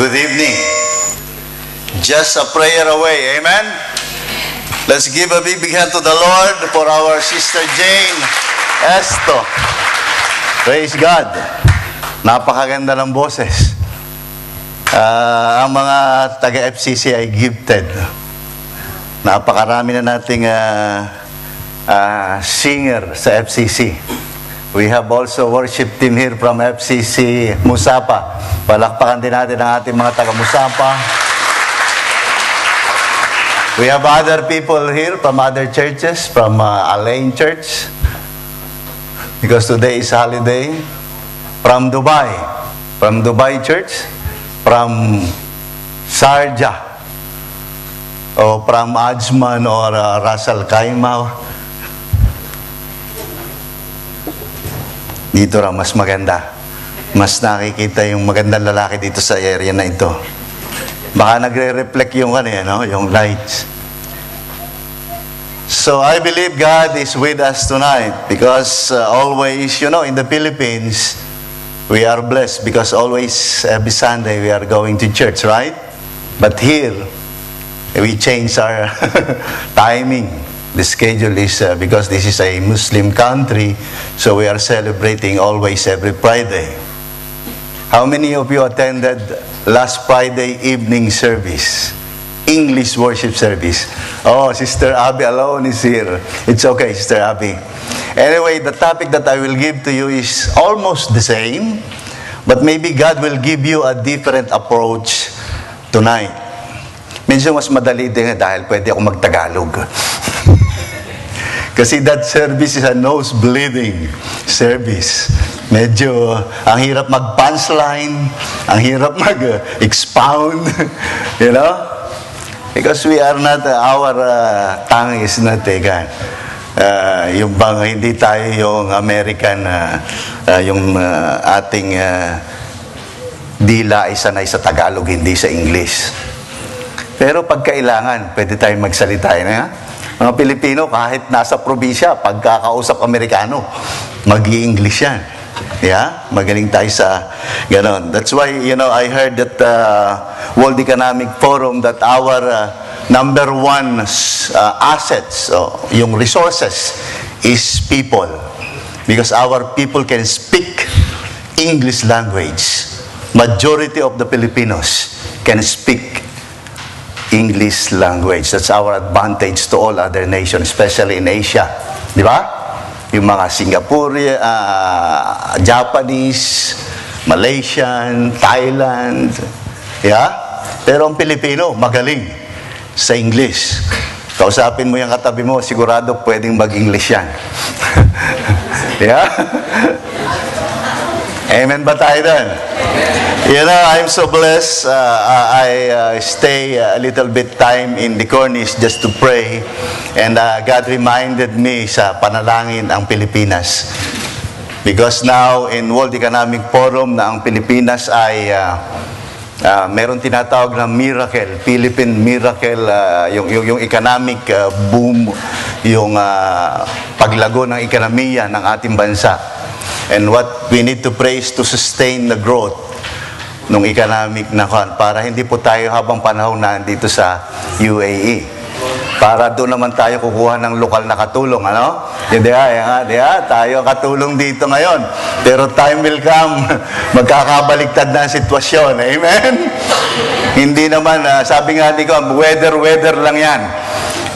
Good evening. Just a prayer away. Amen? Let's give a big hand to the Lord for our sister Jane Esto. Praise God. Napakaganda ng boses. Ang mga taga-FCC ay gifted. Napakarami na nating singer sa FCC. We have also worship team here from FCC Musapa. Palakpakan din natin ang ating mga taga-Musapa. We have other people here from other churches, from Alain Church, because today is holiday. From Dubai Church, from Sharjah, or from Ajman or Ras Al Khaimah. Dito lang mas maganda. Mas nakikita yung magandang lalaki dito sa area na ito. Baka nagre-reflect yung yung lights. So I believe God is with us tonight because always, in the Philippines, we are blessed because always every Sunday we are going to church, right? But here, we change our timing. The schedule is because this is a Muslim country, so we are celebrating always every Friday. How many of you attended last Friday evening service? English worship service. Oh, Sister Abby alone is here. It's okay, Sister Abby. Anyway, the topic that I will give to you is almost the same, but maybe God will give you a different approach tonight. Medyo mas madali din dahil pwede ako mag-Tagalog. Kasi that service is a nose-bleeding service. Medyo, ang hirap mag-punchline, ang hirap mag-expound, Because we are not, our tongue is not, yung bang hindi tayo yung American, yung ating dila ay sanay sa Tagalog, hindi sa English. Pero pag kailangan, pwede tayong magsalita Mga Pilipino, kahit nasa probinsya, pagkakausap Amerikano, mag-i-English yan. Yeah? Magaling tayo sa ganon. That's why, I heard that World Economic Forum that our number one assets, yung resources, is people. Because our people can speak English language. Majority of the Filipinos can speak English language. That's our advantage to all other nations, especially in Asia. Di ba? Yung mga Singapore, Japanese, Malaysian, Thailand. Yeah? Pero ang Pilipino, magaling sa English. Kausapin mo yung katabi mo, sigurado pwedeng mag-English yan. Yeah? Amen ba tayo doon? I'm so blessed. I stay a little bit time in the Cornish just to pray. And God reminded me sa panalangin ang Pilipinas. Because now in World Economic Forum na ang Pilipinas ay meron tinatawag na miracle, Philippine miracle, yung economic boom, yung paglago ng ekonomiya ng ating bansa. And what we need to pray is to sustain the growth ng economic para hindi po tayo habang panahon na dito sa UAE. Para doon naman tayo kukuha ng lokal na katulong, Hindi tayo katulong dito ngayon. Pero time will come, magkakabaliktad na ang sitwasyon. Amen? Hindi naman, sabi nga ko, weather lang yan.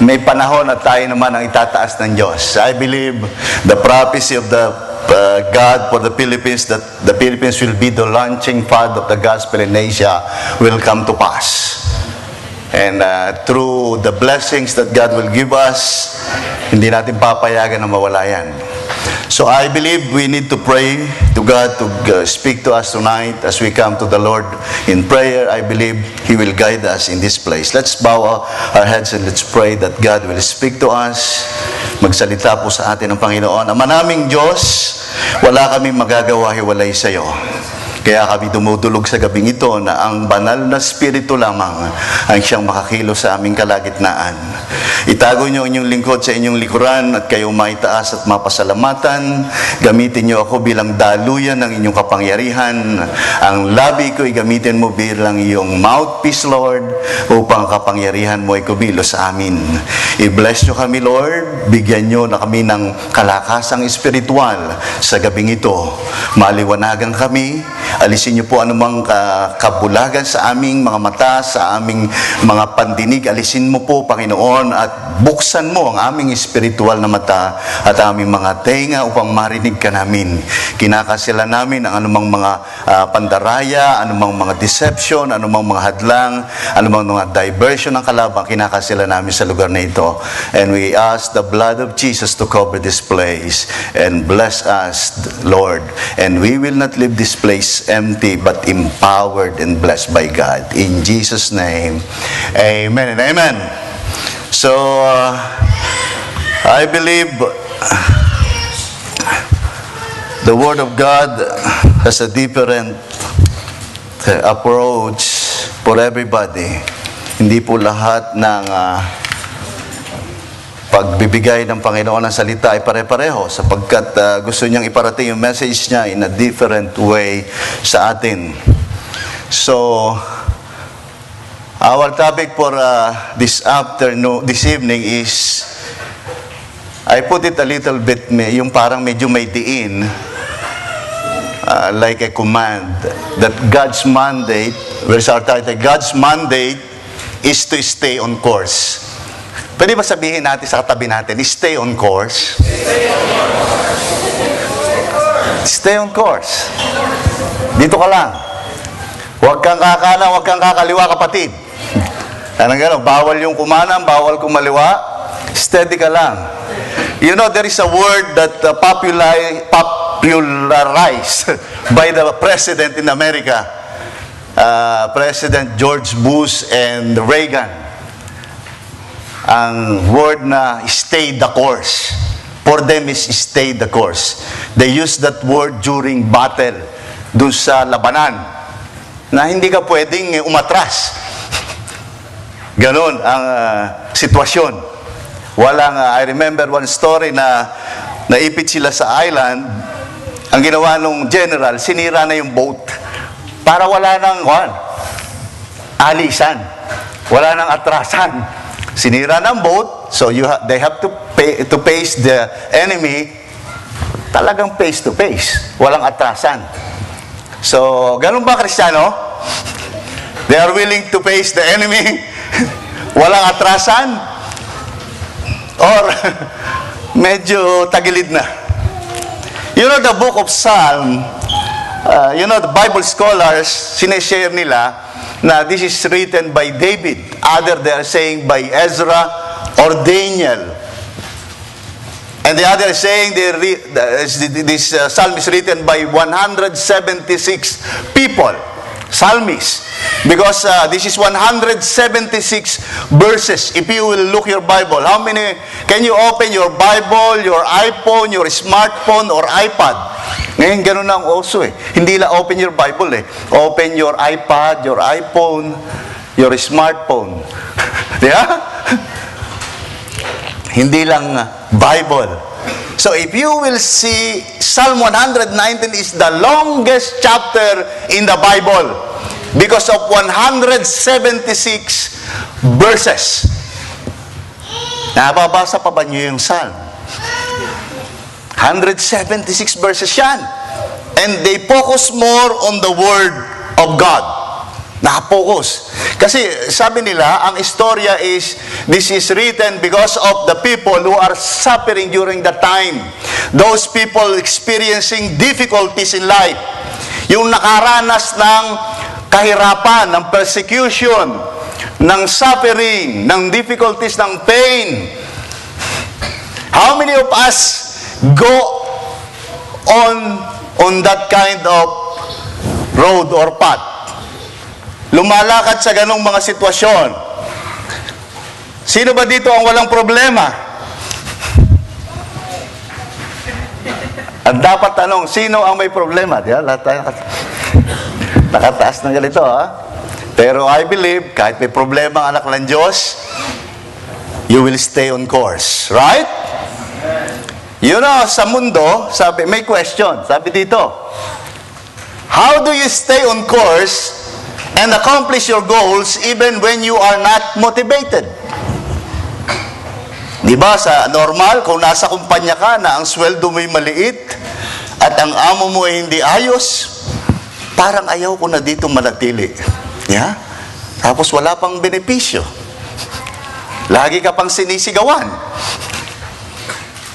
May panahon at tayo naman ang itataas ng Diyos. I believe the prophecy of the God for the Philippines, that the Philippines will be the launching pad of the gospel in Asia, will come to pass. And through the blessings that God will give us, hindi natin papayagan na mawala yan. So I believe we need to pray to God to speak to us tonight as we come to the Lord in prayer. I believe He will guide us in this place. Let's bow our heads and let's pray that God will speak to us. Magsalita po sa atin ng Panginoon. Ama naming Diyos, wala kaming magagawa hiwalay sa iyo. Kaya kami dumudulog sa gabing ito na ang banal na Espiritu lamang ang siyang makakilos sa aming kalagitnaan. Itago niyo ang inyong lingkod sa inyong likuran at kayo maitaas at mapasalamatan. Gamitin niyo ako bilang daluyan ng inyong kapangyarihan. Ang labi ko ay gamitin mo bilang iyong mouthpiece, Lord, upang kapangyarihan mo ay kumilo sa amin. I-bless niyo kami, Lord. Bigyan niyo na kami ng kalakasang espiritual sa gabing ito. Maliwanagan kami. Alisin niyo po anumang kabulagan sa aming mga mata, sa aming mga pandinig. Alisin mo po, Panginoon, at buksan mo ang aming espiritual na mata at aming mga tenga upang marinig ka namin. Kinakasila namin ang anumang mga pandaraya, anumang mga deception, anumang mga hadlang, anumang mga diversion ng kalabang. Kinakasila namin sa lugar na ito. And we ask the blood of Jesus to cover this place and bless us, Lord. And we will not leave this place empty but empowered and blessed by God. In Jesus' name, amen and amen. So, I believe the Word of God has a different approach for everybody. Hindi po lahat ng pagbibigay ng Panginoon ng salita ay pare-pareho sapagkat gusto niyang iparating yung message niya in a different way sa atin. So, our topic for this evening is, I put it a little bit, yung parang medyo may diin, like a command, that God's mandate, where's our title? God's mandate is to stay on course. Pwede ba sabihin natin sa katabi natin, stay on course? Stay on course. Dito ka lang. Huwag kang kakanan, huwag kang kakaliwa, kapatid. Anong gano'n? Bawal yung kumanan, bawal kumaliwa. Steady ka lang. You know, there is a word that popularized by the president in America, President George Bush and Reagan. Ang word na stay the course. For them is stay the course. They use that word during battle dun sa labanan na hindi ka pwedeng umatras. Ganon ang sitwasyon. Walang, I remember one story na naipit sila sa island. Ang ginawa nung general, sinira na yung boat para wala nang alisan. Wala nang atrasan. Sinira ng boat, so they have to face the enemy talagang face to face. Walang atrasan. So, ganun ba, Kristiyano? They are willing to face the enemy. Walang atrasan? Or medyo tagilid na? You know, the book of Psalm, the Bible scholars, sineshare nila na this is written by David. Other they are saying by Ezra or Daniel. And the other is saying this psalm is written by 176 people. Psalmists. Because this is 176 verses. If you will look your Bible, how many, can you open your Bible, your iPhone, your smartphone, or iPad? Ngayon, ganun na ang uso eh. Hindi lang open your Bible eh. Open your iPad, your iPhone, your smartphone. Yeah? Hindi lang Bible. So if you will see, Psalm 119 is the longest chapter in the Bible because of 176 verses. Nababasa pa ba niyo yung Psalm? 176 verses yan. And they focus more on the Word of God. Nakapokus. Kasi sabi nila, ang istorya is, this is written because of the people who are suffering during that time. Those people experiencing difficulties in life. Yung nakaranas ng kahirapan, ng persecution, ng suffering, ng difficulties, ng pain. How many of us go on that kind of road or path? Lumalakad sa ganong mga sitwasyon. Sino ba dito ang walang problema? Ang dapat tanong, sino ang may problema? Diba? Lahat tayo nakataas ng ganito, ha? Pero I believe, kahit may problema ang anak ng Diyos, you will stay on course. Right? You know, sa mundo, sabi, may question. Sabi dito, how do you stay on course and accomplish your goals even when you are not motivated? Di ba, sa normal, kung nasa kumpanya ka na ang sweldo mo'y maliit at ang amo mo ay hindi ayos, parang ayaw ko na dito manatili. Yeah? Tapos wala pang benepisyo. Lagi ka pang sinisigawan.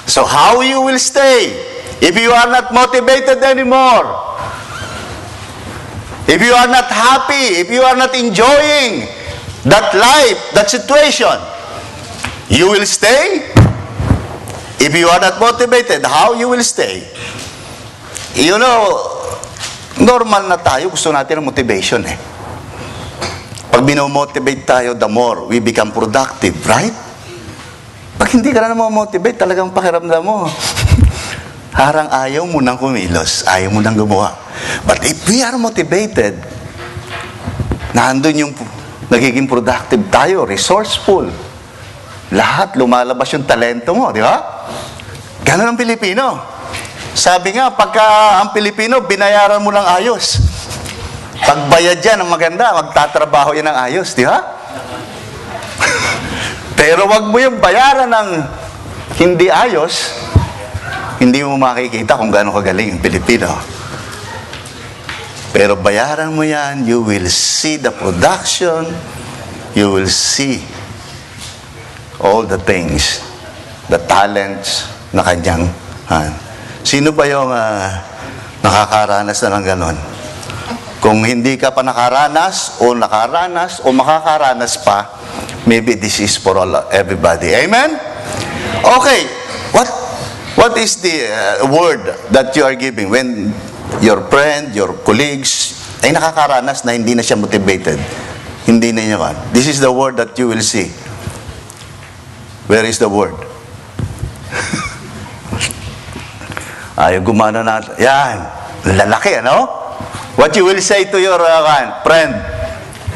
So how you will stay if you are not motivated anymore? If you are not happy, if you are not enjoying that life, that situation, you will stay? If you are not motivated, how you will stay? You know, normal na tayo, gusto natin ng motivation eh. Pag binomotivate tayo, the more we become productive, right? Pag hindi ka na motivate, talagang pakiramdam mo. Harang ayaw mo nang kumilos, ayaw mo nang gumawa. But if we are motivated, nandun yung nagiging productive tayo, resourceful. Lahat, lumalabas yung talento mo, di ba? Ganun ang Pilipino. Sabi nga, pagka ang Pilipino, binayaran mo lang ayos. Pagbayad yan ang maganda, magtatrabaho yan ng ayos, di ba? Pero wag mo yung bayaran ng hindi ayos, hindi mo makikita kung gaano kagaling ang Pilipino. Pero bayaran mo yan, you will see the production, you will see all the things, the talents na kanyang Sino ba yung nakakaranas na ng ganon? Kung hindi ka pa nakaranas o makakaranas pa, maybe this is for everybody. Amen? Okay. What is the word that you are giving when your friend, your colleagues ay nakakaranas na hindi na siya motivated? Hindi na niya kan. This is the word that you will see. Where is the word? Ayaw gumana natin. Yan. Lalaki, ano? What you will say to your friend?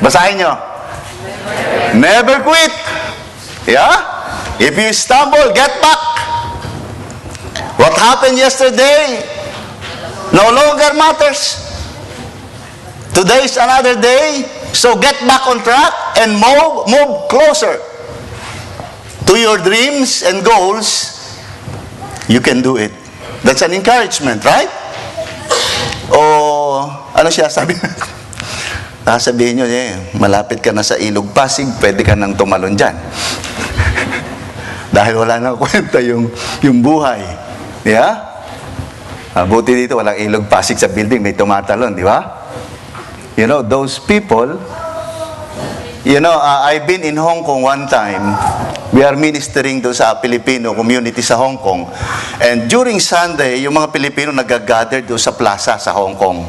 Basahin nyo. Never quit. Yeah? If you stumble, get back. What happened yesterday no longer matters. Today is another day. So get back on track and move closer to your dreams and goals. You can do it. That's an encouragement, right? O ano siya sabi? Sabihin nyo, malapit ka na sa Ilog Pasig, pwede ka nang tumalon dyan. Dahil wala nang kwenta yung buhay. Yeah? Buti dito, walang Ilog Pasig sa building, may tumatalon, di ba? You know, those people, you know, I've been in Hong Kong one time. We are ministering doon sa Filipino community sa Hong Kong. And during Sunday, yung mga Pilipino nag-gather doon sa plaza sa Hong Kong.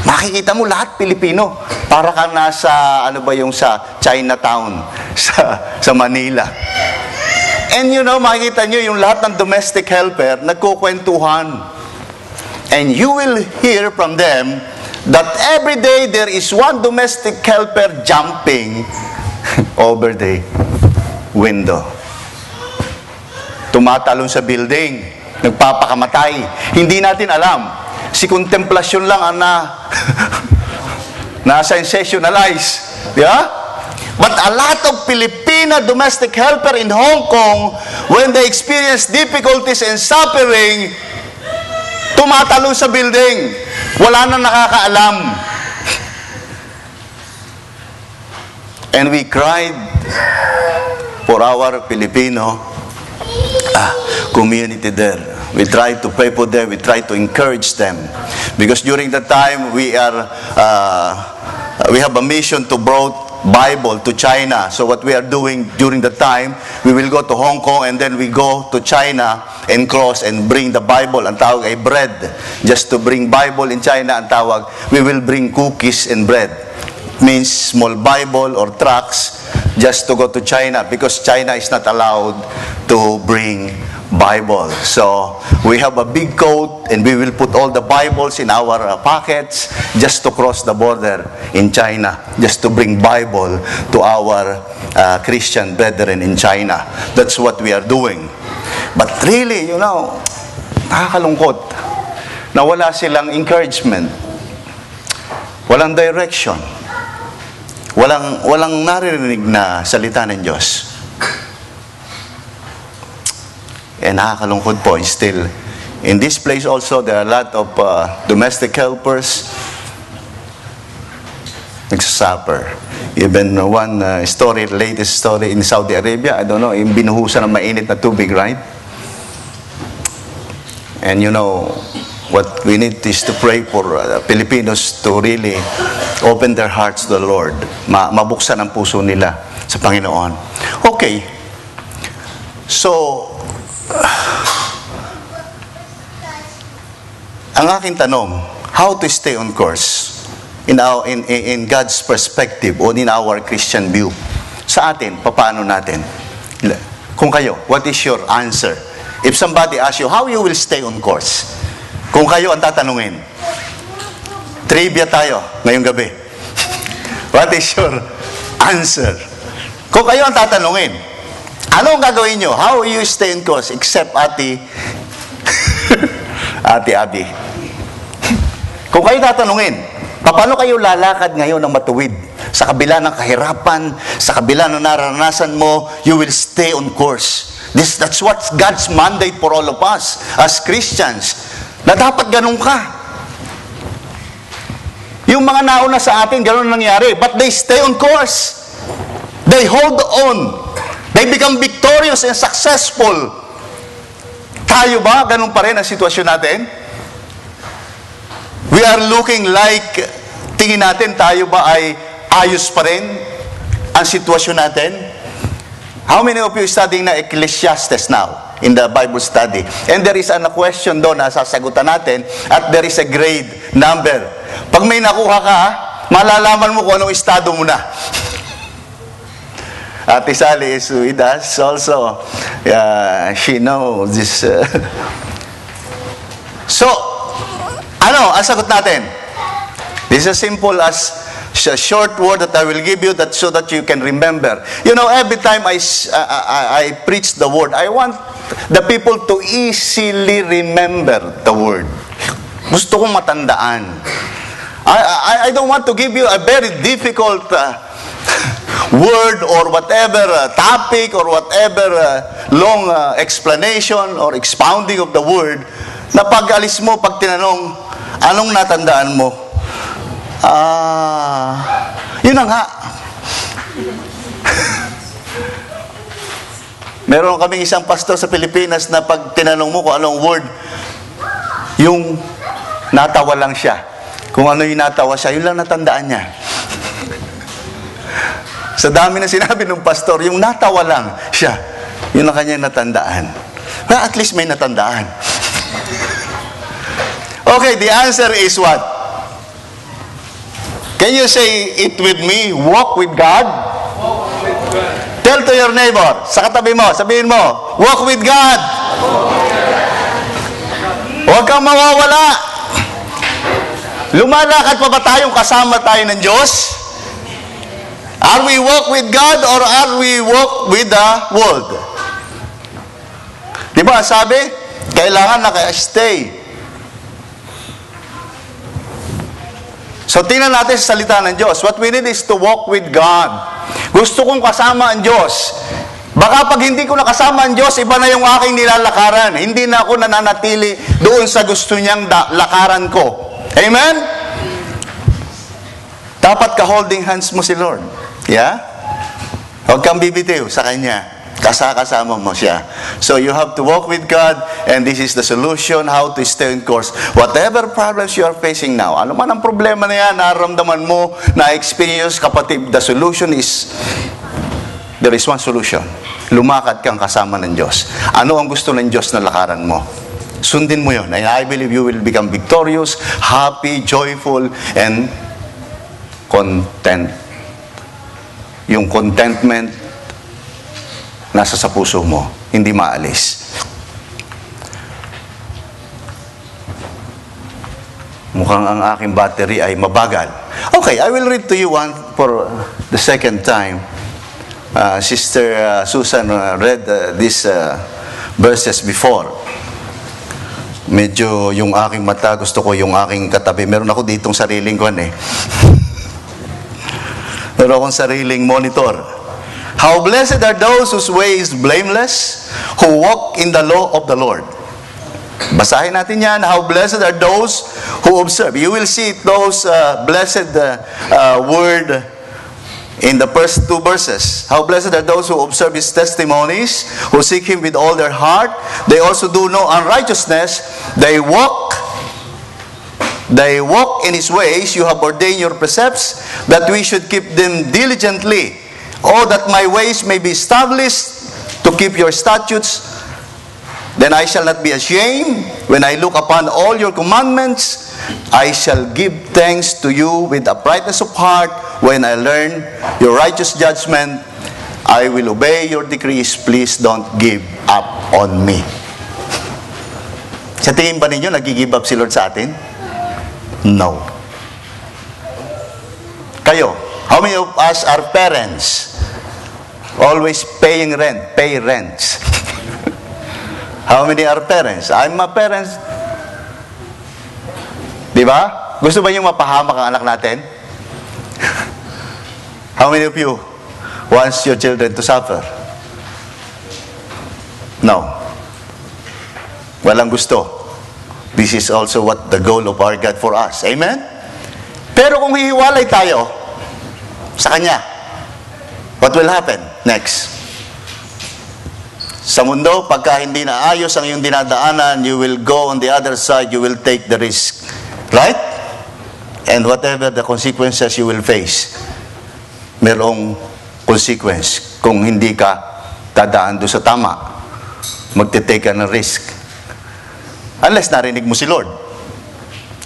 Makikita mo lahat Pilipino. Para ka nasa, sa Chinatown, sa Manila. And you know, makikita nyo yung lahat ng domestic helper, nagkukwentuhan. And you will hear from them that every day there is one domestic helper jumping over the window. Tumatalon sa building, nagpapakamatay. Hindi natin alam. Si kontemplasyon lang ang na-sensationalize. Yeah? But a lot of Filipina domestic helper in Hong Kong, when they experience difficulties and suffering, tumatalon sa building. Wala nang nakakaalam. And we cried for our Filipino community there. We try to pray for them. We try to encourage them. Because during the time, we have a mission to bring Bible to China. So what we are doing during the time, we will go to Hong Kong and then we go to China and cross and bring the Bible. Ang tawag ay bread. Just to bring Bible in China, ang tawag, we will bring cookies and bread. Means small Bible or tracts just to go to China because China is not allowed to bring Bible. So we have a big coat and we will put all the Bibles in our pockets just to cross the border in China, just to bring Bible to our Christian brethren in China. That's what we are doing. But really, nakakalungkot na wala silang encouragement, walang direction, walang naririnig na salita ng Diyos. And nakakalungkot po, still, in this place also, there are a lot of domestic helpers nagsasuffer. Even one latest story in Saudi Arabia, I don't know, yung binuhusan ng mainit na tubig, right? And what we need is to pray for Filipinos to really open their hearts to the Lord. Mabuksan ang puso nila sa Panginoon. Okay. So, ang aking tanong, how to stay on course in God's perspective or in our Christian view? Sa atin, paano natin? Kung kayo, what is your answer? If somebody asks you, how you will stay on course? Kung kayo ang tatanungin, trivia tayo ngayong gabi. What is your answer? Kung kayo ang tatanungin, ano ang gagawin nyo? How will you stay on course? Except Ate Abby. Kung kayo tatanungin, paano kayo lalakad ngayon ng matuwid? Sa kabila ng kahirapan, sa kabila ng naranasan mo, you will stay on course. That's what God's mandate for all of us as Christians. Na dapat ganun ka. Yung mga nauna sa atin, ganun nangyari. But they stay on course. They hold on. They become victorious and successful. Tayo ba? Ganun pa rin ang sitwasyon natin? We are looking like, tingin natin, tayo ba ay ayos pa rin ang sitwasyon natin? How many of you studying na Ecclesiastes now in the Bible study? And there is a question doon na sasagutan natin at there is a grade number. Pag may nakuha ka, malalaman mo kung anong estado mo na. Ate Sally is with us also. She knows this. So, ano ang sagot natin? This is as simple as a short word that I will give you so that you can remember. Every time I preach the word, I want the people to easily remember the word. Gusto kong matandaan. I don't want to give you a very difficult word or whatever topic or whatever long explanation or expounding of the word na pag alis mo, pag tinanong, anong natandaan mo? Yun na nga. Meron kaming isang pastor sa Pilipinas na pag tinanong mo kung anong word, yung natawa lang siya. Kung ano yung natawa siya, yun lang natandaan niya. Sa dami na sinabi ng pastor, yung natawa lang siya, yun ang kanyang natandaan. Well, at least may natandaan. Okay, the answer is what? Can you say it with me? Walk with God? Walk with God. Tell to your neighbor, sa katabi mo, sabihin mo, walk with God. Huwag kang mawawala. Lumalakad pa ba tayong kasama tayo ng Diyos? Are we walk with God or are we walk with the world? Di ba sabi? Kailangan naka-stay. So, tingnan natin sa salita ng Diyos. What we need is to walk with God. Gusto kong kasama ang Diyos. Baka pag hindi ko nakasama ang Diyos, iba na yung aking nilalakaran. Hindi na ako nananatili doon sa gusto niyang lakaran ko. Amen? Dapat ka-holding hands mo si Lord. Yeah? Huwag kang bibitiw sa Kanya. Kasama mo siya. So you have to walk with God, and this is the solution how to stay on course. Whatever problems you are facing now, ano man ang problema na yan, nararamdaman mo, na-experience, kapatid, the solution is, there is one solution. Lumakad kang kasama ng Diyos. Ano ang gusto ng Diyos na lakaran mo? Sundin mo yun. And I believe you will become victorious, happy, joyful, and content. Yung contentment, nasa sa puso mo, hindi maalis. Mukhang ang aking battery ay mabagal. Okay, I will read to you one for the second time. Sister Susan read these verses before. Medyo yung aking mata, gusto ko yung aking katabi. Meron ako ditong sariling kwan eh. Meron akong sariling monitor. How blessed are those whose way is blameless, who walk in the law of the Lord. Basahin natin yan. How blessed are those who observe. You will see those blessed word in the first two verses. How blessed are those who observe His testimonies, who seek Him with all their heart. They also do no unrighteousness. They walk in His ways. You have ordained your precepts, that we should keep them diligently. Oh, that my ways may be established, to keep your statutes. Then I shall not be ashamed when I look upon all your commandments. I shall give thanks to you with uprightness of heart. When I learn your righteous judgment, I will obey your decrees. Please don't give up on me. Sa tingin ba ninyo, nag-give up si Lord sa atin? No. Kayo, how many of us are parents? Always paying rent, pay rents. How many are parents? I'm a parent. Di ba? Gusto ba nyo mapahamak ang anak natin? How many of you wants your children to suffer? No. Walang gusto. This is also what the goal of our God for us. Amen? Pero kung hihiwalay tayo sa Kanya, what will happen next? Sa mundo, pagka hindi na ayos ang iyong dinadaanan, you will go on the other side, you will take the risk. Right? And whatever the consequences you will face, merong consequence. Kung hindi ka dadaan doon sa tama, magte-take ka ng risk. Unless narinig mo si Lord.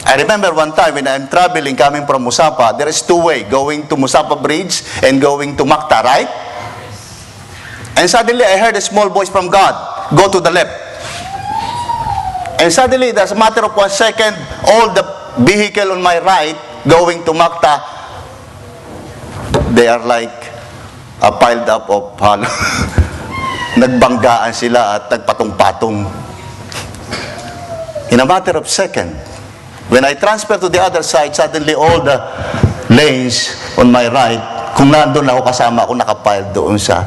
I remember one time when I'm traveling coming from Musapa, there is two ways, going to Musapa Bridge and going to Macta, right? And suddenly I heard a small voice from God, go to the left. And suddenly, as a matter of 1 second, all the vehicle on my right, going to Macta, they are like piled up of hollow. Nagbanggaan sila at nagpatong-patong. In a matter of second, when I transfer to the other side, suddenly all the lanes on my right, kung nandun ako kasama ako, nakapiled doon sa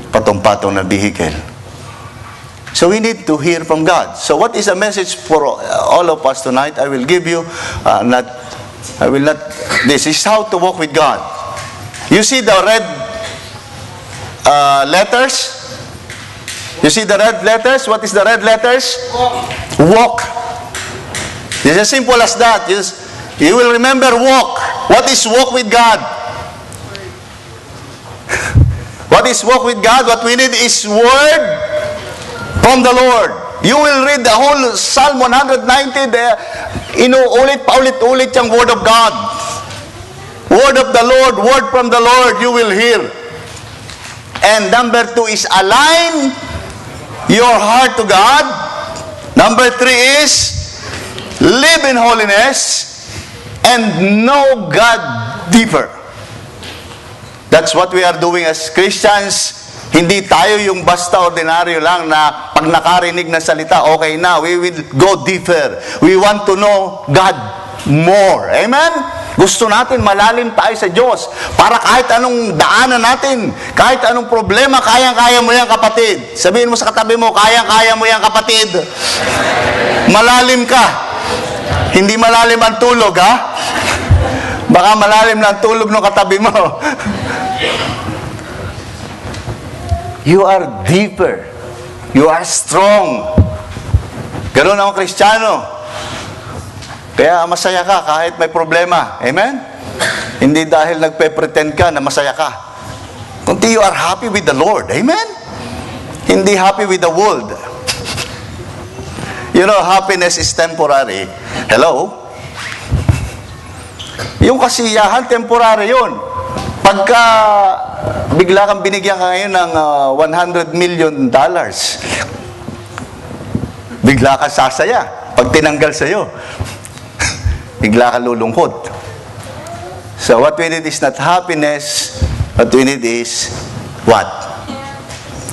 patong-patong na vehicle. So we need to hear from God. So what is a message for all of us tonight? I will give you, this is how to walk with God. You see the red letters? You see the red letters? What is the red letters? Walk. It's as simple as that. You will remember walk. What is walk with God? What is walk with God? What we need is word from the Lord. You will read the whole Psalm 190 there. Ulit yung word of God. Word of the Lord, word from the Lord, you will hear. And number 2 is align your heart to God. Number 3 is live in holiness and know God deeper. That's what we are doing as Christians. Hindi tayo yung basta ordinaryo lang na pag nakarinig na salita, okay na. We will go deeper. We want to know God more. Amen? Gusto natin malalim tayo sa Diyos. Para kahit anong daanan natin, kahit anong problema, kayang-kaya mo yan, kapatid. Sabihin mo sa katabi mo, kayang-kaya mo yan, kapatid. Malalim ka. Hindi malalim ang tulog, ha? Baka malalim na ang tulog ng katabi mo. You are deeper. You are strong. Ganun ang Kristiyano. Kaya masaya ka kahit may problema. Amen? Hindi dahil nagpe-pretend ka na masaya ka. Kundi you are happy with the Lord. Amen? Hindi happy with the world. You know, happiness is temporary. Hello? Yung kasiyahan, temporary yun. Pagka bigla kang binigyan ka ngayon ng $100 million, bigla ka sasaya. Pag tinanggal sa'yo, bigla ka lulungkot. So what we need is not happiness, what we need is what?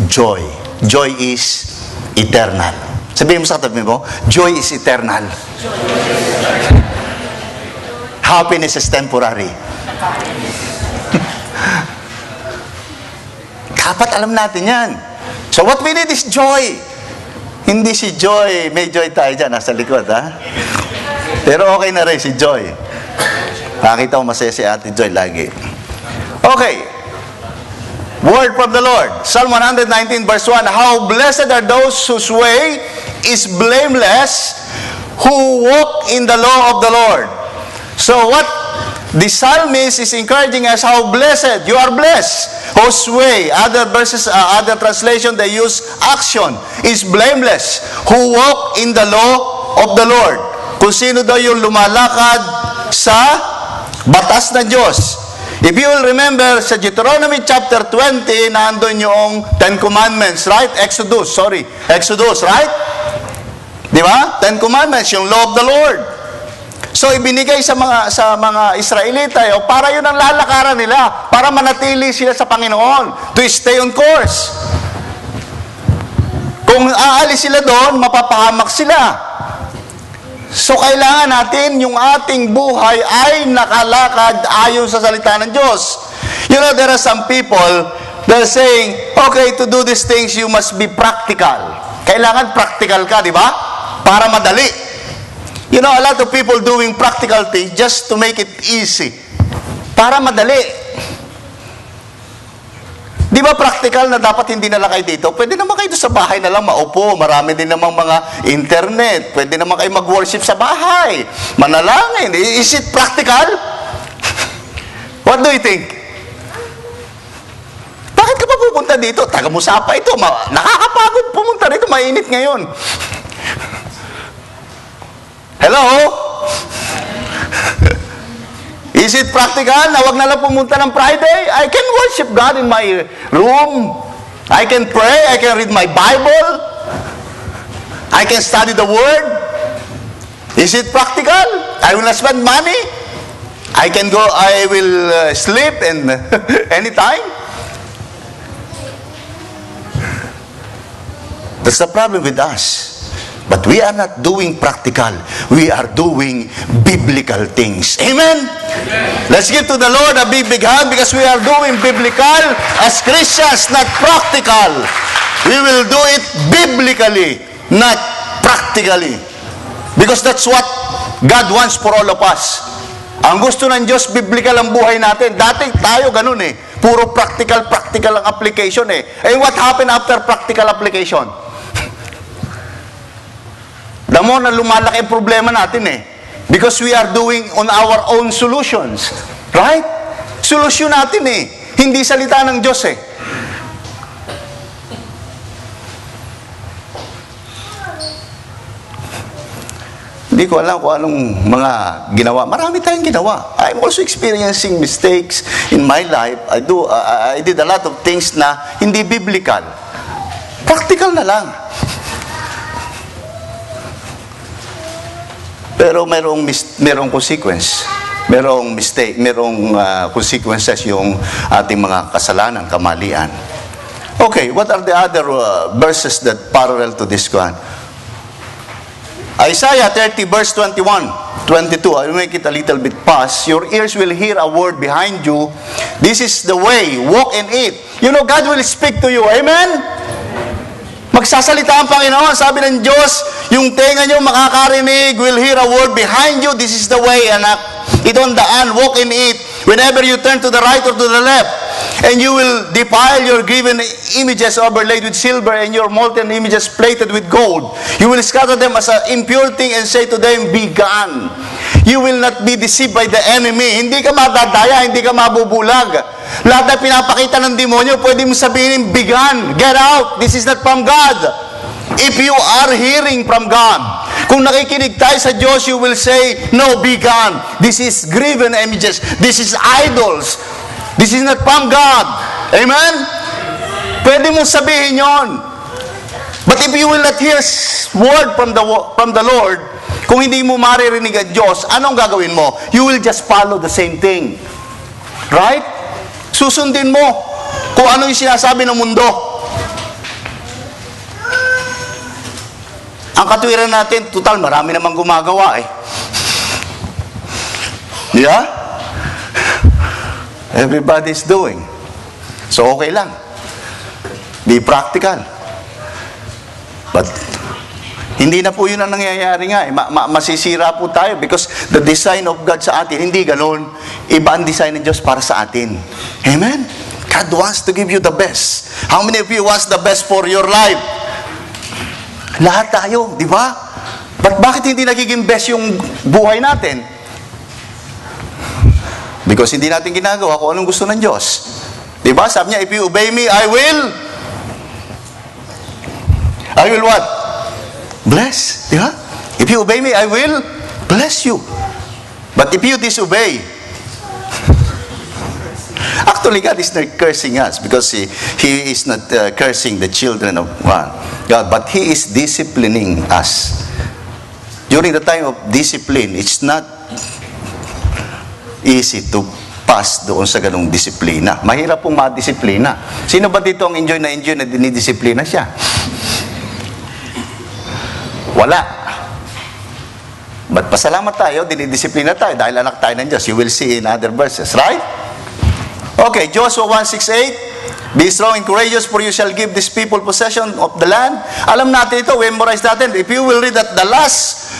Joy. Joy is eternal. Sabihin mo sa katabi mo, joy is eternal. Happiness is temporary. Dapat alam natin yan. So what we need is joy. Hindi si Joy. May Joy tayo dyan, nasa likod, ha? Pero okay na rin si Joy. Nakita ko masaya si Ate Joy lagi. Okay. Word from the Lord. Psalm 119 verse 1. How blessed are those whose way is blameless, who walk in the law of the Lord. So what the psalmist is encouraging us, how blessed. You are blessed. Whose way. Other verses, other translation, they use action. Is blameless. Who walk in the law of the Lord. Kung sino daw yung lumalakad sa batas ng Diyos. If you will remember, sa Deuteronomy chapter 20, nandun yung Ten Commandments, right? Exodus, right? Di ba? Ten Commandments, yung law of the Lord. So, ibinigay sa mga Israelita, para yun ang lalakaran nila, para manatili sila sa Panginoon, to stay on course. Kung aalis sila doon, mapapahamak sila. So, kailangan natin yung ating buhay ay nakalakad ayon sa salita ng Diyos. You know, there are some people that are saying, okay, to do these things, you must be practical. Kailangan practical ka, di ba? Para madali. You know, a lot of people doing practical things just to make it easy. Para madali. Di ba practical na dapat hindi na lang kayo dito? Pwede naman kayo sa bahay na lang maupo. Marami din namang mga internet. Pwede naman kayo mag-worship sa bahay. Manalangin. Is it practical? What do you think? Bakit ka pa pupunta dito? Taga-Musapa ito. Nakakapagod pumunta dito. Mainit ngayon. Hello? Is it practical na wag na lang pumunta ng Friday? I can worship God in my room. I can pray. I can read my Bible. I can study the Word. Is it practical? I will not spend money. I will sleep and anytime. That's the problem with us. But we are not doing practical. We are doing biblical things. Amen? Amen. Let's give to the Lord a big hand because we are doing biblical as Christians, not practical. We will do it biblically, not practically. Because that's what God wants for all of us. Ang gusto ng Diyos, biblical ang buhay natin. Dati tayo ganun eh. Puro practical ang application eh. And what happened after practical application? Damo na lumalaki ang problema natin eh. Because we are doing on our own solutions. Right? Solusyon natin eh. Hindi salita ng Diyos eh. Hindi ko alam kung anong mga ginawa. Marami tayong ginawa. I'm also experiencing mistakes in my life. I did a lot of things na hindi biblical. Practical na lang. Pero merong consequence. Merong mistake, merong consequences yung ating mga kasalanan, kamalian. Okay, what are the other verses that parallel to this one? Isaiah 30 verse 21, 22. I'll make it a little bit past. Your ears will hear a word behind you. This is the way, walk in it. You know, God will speak to you. Amen? Magsasalita ang Panginoon. Sabi ng Diyos, yung tenga nyo makakarinig, will hear a word behind you. This is the way, anak. Ito ang daan, walk in it. Whenever you turn to the right or to the left, and you will defile your graven images overlaid with silver and your molten images plated with gold. You will scatter them as an impure thing and say to them, be gone. You will not be deceived by the enemy. Hindi ka madadaya, hindi ka mabubulag. Lahat na pinapakita ng demonyo, pwede mo sabihin, be gone, get out. This is not from God. If you are hearing from God, kung nakikinig tayo sa Diyos, you will say, no, be gone. This is graven images. This is idols. This is not from God. Amen? Pwede mong sabihin yon. But if you will not hear word from the Lord, Kung hindi mo maririnig ang Diyos, anong gagawin mo? You will just follow the same thing. Right? Susundin mo kung ano yung sinasabi ng mundo. Ang katwiran natin, total, marami namang gumagawa eh. Yeah? Everybody's doing. So okay lang. Be practical. But hindi na po yun ang nangyayari nga. Masisira po tayo because the design of God sa atin, hindi ganun. Iba ang design ng Diyos para sa atin. Amen? God wants to give you the best. How many of you wants the best for your life? Lahat tayo, di ba? But bakit hindi nagiging best yung buhay natin? Because hindi natin ginagawa kung anong gusto ng Diyos. Di ba? Sabi niya, if you obey me, I will what? Bless. Di ba? If you obey me, I will bless you. But if you disobey, actually God is not cursing us because He is not cursing the children of God, but He is disciplining us. During the time of discipline, it's not easy to pass doon sa ganung disiplina. Mahirap pong madisiplina. Sino ba dito ang enjoy na dinidisiplina siya? Wala. But pasalamat tayo, dinidisiplina tayo dahil anak tayo ng Diyos. You will see in other verses, right? Okay, Joshua 1:6-8. Be strong and courageous, for you shall give this people possession of the land. Alam natin ito, memorize natin. If you will read at the last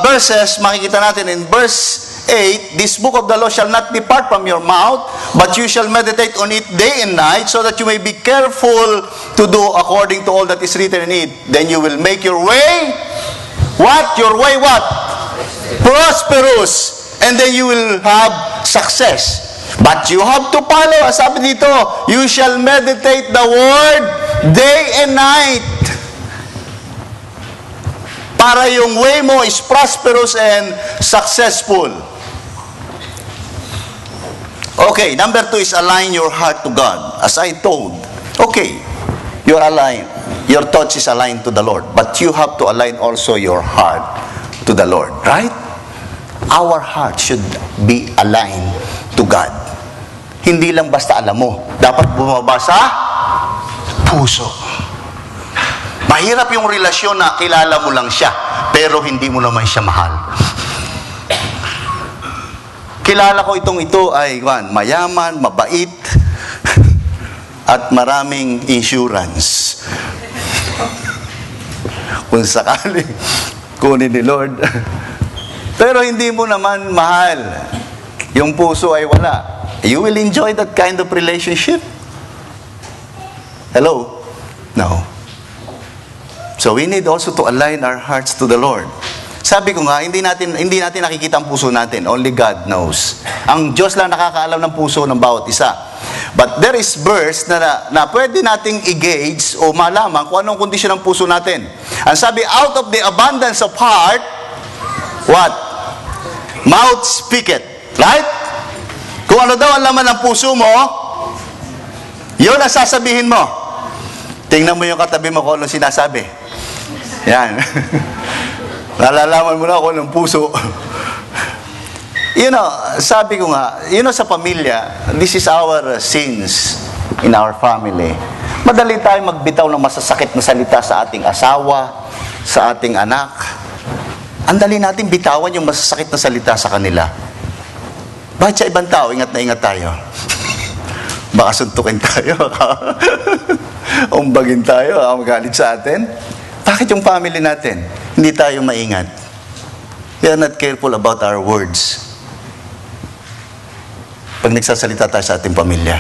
verses, makikita natin in verse 8, this book of the law shall not depart from your mouth, but you shall meditate on it day and night, so that you may be careful to do according to all that is written in it. Then you will make your way, what? Your way what? Prosperous. And then you will have success. But you have to follow, sabi dito, you shall meditate the word day and night. Para yung way mo is prosperous and successful. Okay, number 2 is align your heart to God. As I told, okay, you're aligned. Your thoughts is aligned to the Lord. But you have to align also your heart to the Lord. Right? Our heart should be aligned to God. Hindi lang basta alam mo. Dapat bumaba sa puso. Mahirap yung relasyon na kilala mo lang siya, pero hindi mo naman siya mahal. Kilala ko ito ay mayaman, mabait, at maraming insurance. Kung sakaling kunin ni Lord. Pero hindi mo naman mahal. Yung puso ay wala. You will enjoy that kind of relationship? Hello? No. So we need also to align our hearts to the Lord. Sabi ko nga, hindi natin nakikita ang puso natin. Only God knows. Ang Diyos lang nakakaalam ng puso ng bawat isa. But there is verse na pwede nating i-gauge o malaman kung anong kondisyon ng puso natin. Ang sabi, out of the abundance of heart, what? Mouth speaketh. Right? Kung ano daw ang laman ng puso mo, yun ang sasabihin mo. Tingnan mo yung katabi mo kung anong sinasabi. Yan. Nalalaman mo na kung anong puso. Sabi ko nga, sa pamilya, this is our sins in our family. Madali tayo magbitaw ng masasakit na salita sa ating asawa, sa ating anak. Ang dali natin bitawan yung masasakit na salita sa kanila. Bakit sa ibang tao, ingat na ingat tayo? Baka suntukin tayo, umbagin tayo, magalit sa atin. Bakit yung family natin? Hindi tayo maingat. We are not careful about our words. Pag nagsasalita tayo sa ating pamilya,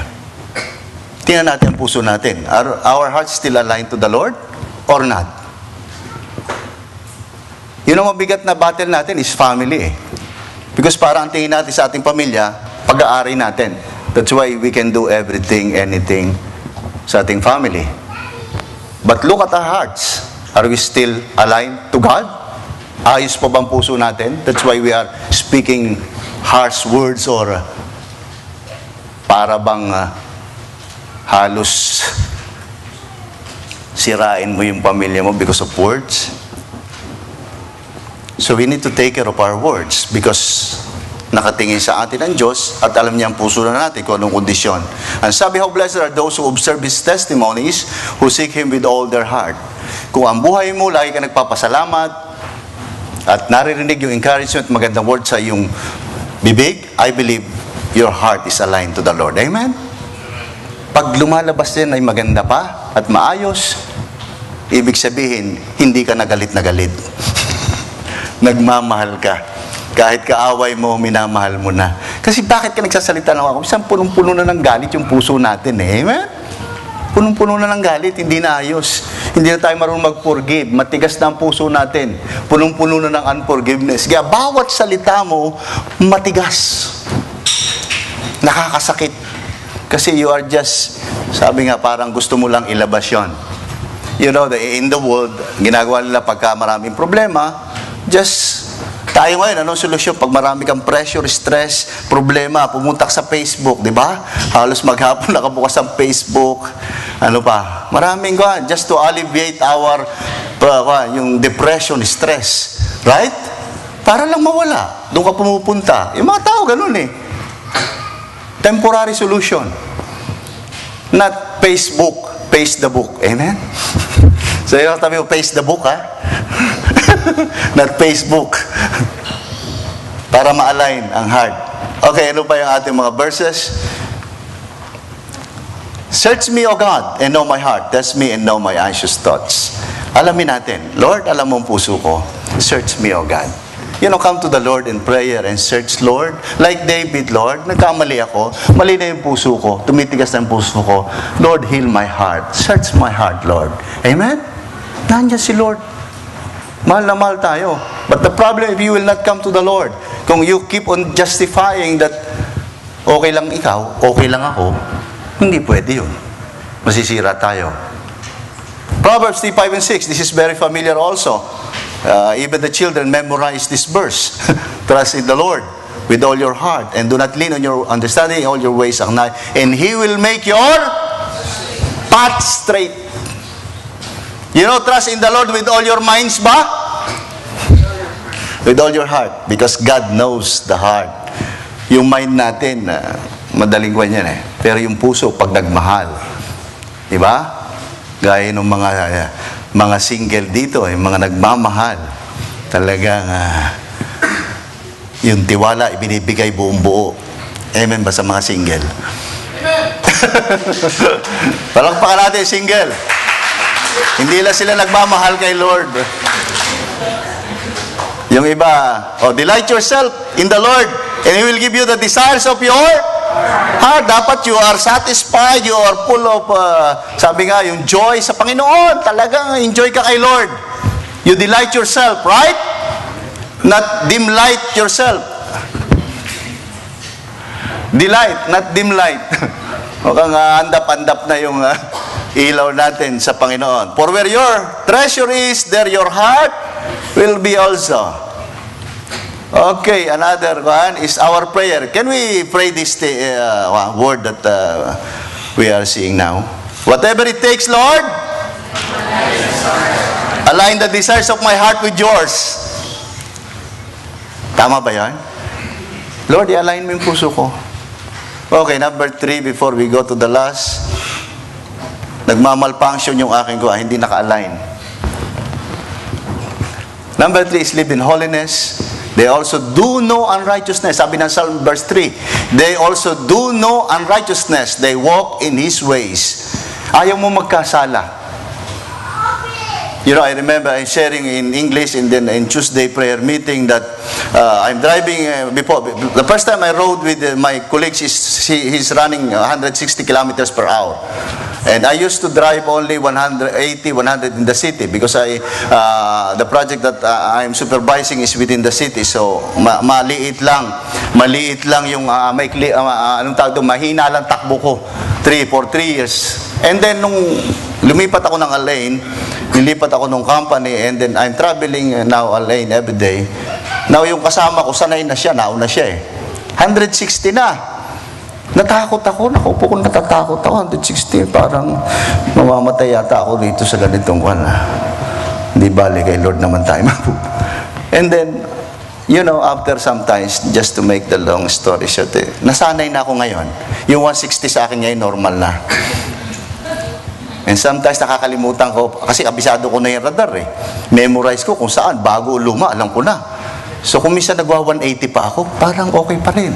tingnan natin ang puso natin. Are our hearts still aligned to the Lord or not? Yun ang mabigat na battle natin is family eh. Because parang ang tingin natin sa ating pamilya, pag-aari natin. That's why we can do everything, anything sa ating family. But look at our hearts. Are we still aligned to God? Ayos pa bang puso natin? That's why we are speaking harsh words or para bang halos sirain mo yung pamilya mo because of words. So we need to take care of our words because nakatingin sa atin ang Diyos at alam niya ang puso na natin kung anong kondisyon. And sabi, how blessed are those who observe His testimonies, who seek Him with all their heart. Kung ang buhay mo, lagi ka nagpapasalamat at naririnig yung encouragement, magandang word sa iyong bibig, I believe your heart is aligned to the Lord. Amen? Pag lumalabas din ay maganda pa at maayos, ibig sabihin, hindi ka nagalit na galit. Nagmamahal ka. Kahit kaaway mo, minamahal mo na. Kasi bakit ka nagsasalita ng ako? Isang punong-puno na ng galit yung puso natin eh. Amen? Punong-puno na ng galit, hindi na ayos. Hindi na tayo marunong mag-forgive. Matigas na ang puso natin. Punong-puno na ng unforgiveness. Kaya bawat salita mo, matigas. Nakakasakit. Kasi you are just, sabi nga, parang gusto mo lang ilabas yun. You know, in the world, ginagawa nila pagka maraming problema, just, tayo ngayon, anong solusyon? Pag marami kang pressure, stress, problema, pumunta sa Facebook, di ba? Halos maghapon nakabukas ang Facebook. Ano pa? Maraming just to alleviate our, yung depression, stress. Right? Para lang mawala. Doon ka pumupunta. Yung mga tao, ganun eh. Temporary solution. Not Facebook, pace the book. Amen? So, yung tabi mo, pace the book, ha? Not Facebook. Para ma-align ang heart. Okay, ano pa yung ating mga verses? Search me, O God, and know my heart. Test me and know my anxious thoughts. Alamin natin, Lord, alam mo ang puso ko. Search me, O God. You know, come to the Lord in prayer and search, Lord. Like David, Lord, nagkamali ako. Mali na yung puso ko. Tumitigas na yung puso ko. Lord, heal my heart. Search my heart, Lord. Amen? Nandiyan si Lord. Mahal na mahal tayo. But the problem, if you will not come to the Lord, kung you keep on justifying that okay lang ikaw, okay lang ako, hindi pwede yun. Masisira tayo. Proverbs 3:5 and 6, this is very familiar also. Even the children memorize this verse. Trust in the Lord with all your heart and do not lean on your understanding, all your ways acknowledge, and He will make your path straight. You know, trust in the Lord with all your minds ba? With all your heart. Because God knows the heart. Yung mind natin, madaling kwan yan eh. Pero yung puso, pag nagmahal. Diba? Gaya ng mga single dito, mga nagmamahal. Talagang, yung tiwala, ibinibigay buong buo. Amen ba sa mga single? Amen! Palakpakan natin, single. Hindi lang sila nagmamahal kay Lord. Yung iba, delight yourself in the Lord and He will give you the desires of your heart. Dapat you are satisfied, you are full of, sabi nga, yung joy sa Panginoon. Talagang enjoy ka kay Lord. You delight yourself, right? Not dim light yourself. Delight, not dim light. Mukhang andap-andap na yung ilaw natin sa Panginoon. For where your treasure is, there your heart will be also. Okay, another one is our prayer. Can we pray this word that we are seeing now? Whatever it takes, Lord, align the desires of my heart with yours. Tama ba yan? Lord, i-align mo yung puso ko. Okay, number 3, before we go to the last. Nagmamalfunction yung aking kuha, hindi naka-align. Number 3 is live in holiness. They also do no unrighteousness. Sabi ng Psalm verse 3, they also do no unrighteousness. They walk in His ways. Ayaw mo magkasala. You know, I remember I'm sharing in English and then in Tuesday prayer meeting that I'm driving before. The first time I rode with my colleagues, he's running 160 kilometers per hour. And I used to drive only 180, 100 in the city because the project that I'm supervising is within the city. So, maliit lang yung anong tawag doon, mahina lang takbo ko for 3 years. And then, nung lumipat ako ng Alain, nilipat ako ng company, and then I'm traveling now Alain every day. Now, yung kasama ko, sanay na siya, nauna siya eh. 160 na. Natakot ako, nakaupo ko natatakot ako, 160, parang mamamatay yata ako dito sa ganitong kwan. Hindi bali, kay Lord naman tayo mapupo. And then, after sometimes, just to make the long story short, nasanay na ako ngayon. Yung 160 sa akin ngayon, normal na. And sometimes nakakalimutan ko, kasi abisado ko na yung radar Memorize ko kung saan, bago o luma, alam ko na. So kung minsan nagwa 180 pa ako, parang okay pa rin.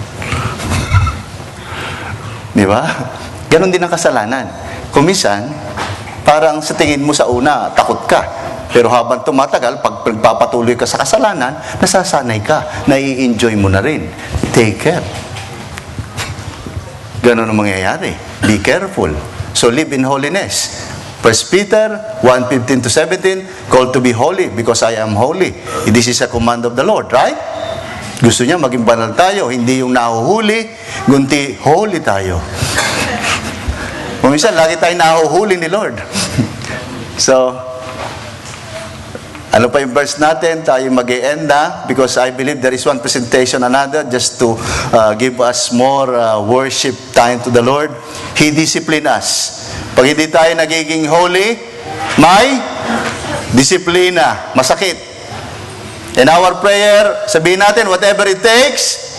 Di ba? Ganon din ang kasalanan. Kung minsan, parang sa tingin mo sa una, takot ka. Pero habang tumatagal, pag nagpapatuloy ka sa kasalanan, nasasanay ka, nai-enjoy mo na rin. Take care. Ganon ang mangyayari. Be careful. So live in holiness. 1 Peter 1:15-17, called to be holy because I am holy. This is a command of the Lord, right? Gusto niya maging banal tayo, hindi yung nahuhuli, kundi holy tayo. Minsan, lagi tayo nahuhuli ni Lord. So, ano pa yung verse natin? Tayo mag-e-end na because I believe there is one presentation another just to give us more worship time to the Lord. He disciplined us. Pag hindi tayo nagiging holy, may disiplina. Masakit. In our prayer, sabihin natin, whatever it takes,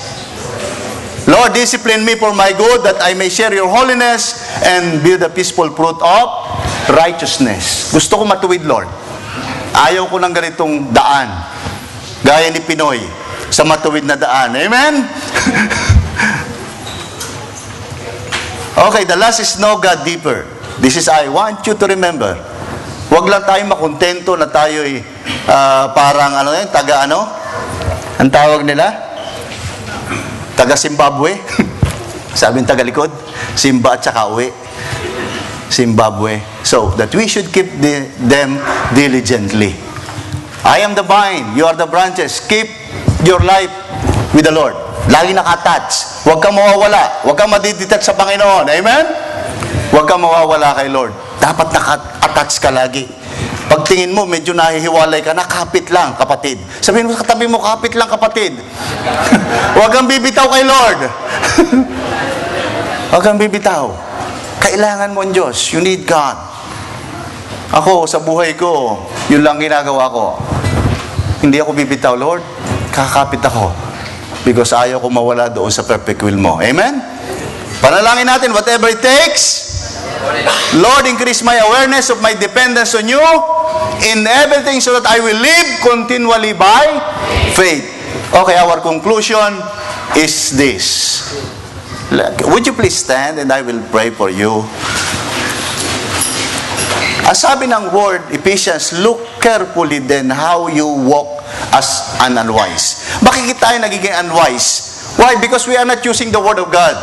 Lord, discipline me for my good that I may share your holiness and be the peaceful fruit of righteousness. Gusto ko matuwid, Lord. Ayaw ko ng ganitong daan. Gaya ni Pinoy sa matuwid na daan. Amen? Okay, the last is know God deeper. This is I want you to remember. Huwag lang tayo makontento na tayo'y parang ang tawag nila? Taga Zimbabwe. Sabi ng tagalikod, Simba at saka uwi. Zimbabwe. So, that we should keep them diligently. I am the vine, you are the branches. Keep your life with the Lord. Lagi naka-attach. Huwag kang mawawala. Huwag kang madidetach sa Panginoon. Amen? Huwag kang mawawala kay Lord. Dapat naka-attach ka lagi. Pagtingin mo, medyo nahihiwalay ka, nakapit lang, kapatid. Sabihin mo sa katabi mo, kapit lang, kapatid. Huwag kang bibitaw kay Lord. Huwag kang bibitaw. Kailangan mo ang Diyos. You need God. Ako, sa buhay ko, yun lang ginagawa ko. Hindi ako bibitaw, Lord. Kakapit ako. Because ayaw ko mawala doon sa perfect will mo. Amen? Panalangin natin, whatever it takes, Lord, increase my awareness of my dependence on you in everything so that I will live continually by faith. Okay, our conclusion is this. Would you please stand and I will pray for you? Ang sabi ng word, Ephesians, look carefully then how you walk as an unwise. Bakit tayo nagiging unwise? Why? Because we are not using the Word of God.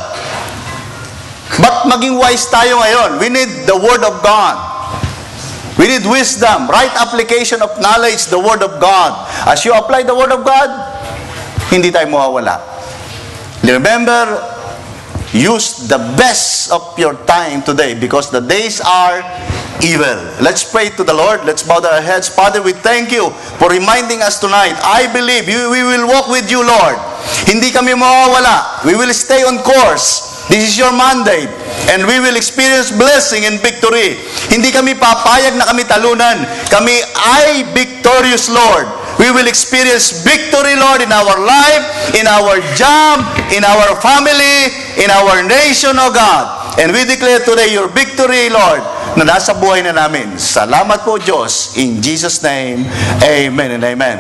But maging wise tayo ngayon. We need the Word of God. We need wisdom, right application of knowledge, the Word of God. As you apply the Word of God, hindi tayo mawawala. Remember, use the best of your time today because the days are evil. Let's pray to the Lord. Let's bow our heads. Father, we thank you for reminding us tonight. I believe we will walk with you, Lord. Hindi kami mawawala. We will stay on course. This is your mandate. And we will experience blessing and victory. Hindi kami papayag na kami talunan. Kami ay victorious, Lord. We will experience victory, Lord, in our life, in our job, in our family, in our nation, O God. And we declare today your victory, Lord, na nasa buhay na namin. Salamat po, Diyos. In Jesus' name, amen and amen.